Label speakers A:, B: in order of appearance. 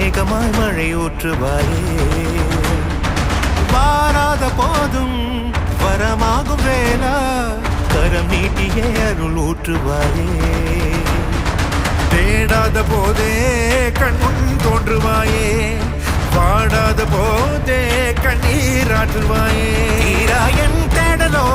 A: மேகமாய் மழை ஊற்றுவாயே வாராத போதும் வரமாகும் வேளா கரம் நீட்டியே அருள் ஊற்றுவாயே
B: தேடாத போதே கண்முன் தோன்றுவாயே வாடாத போதே கண்ணீராற்றுவாயே
A: தீராயன் தேடலோ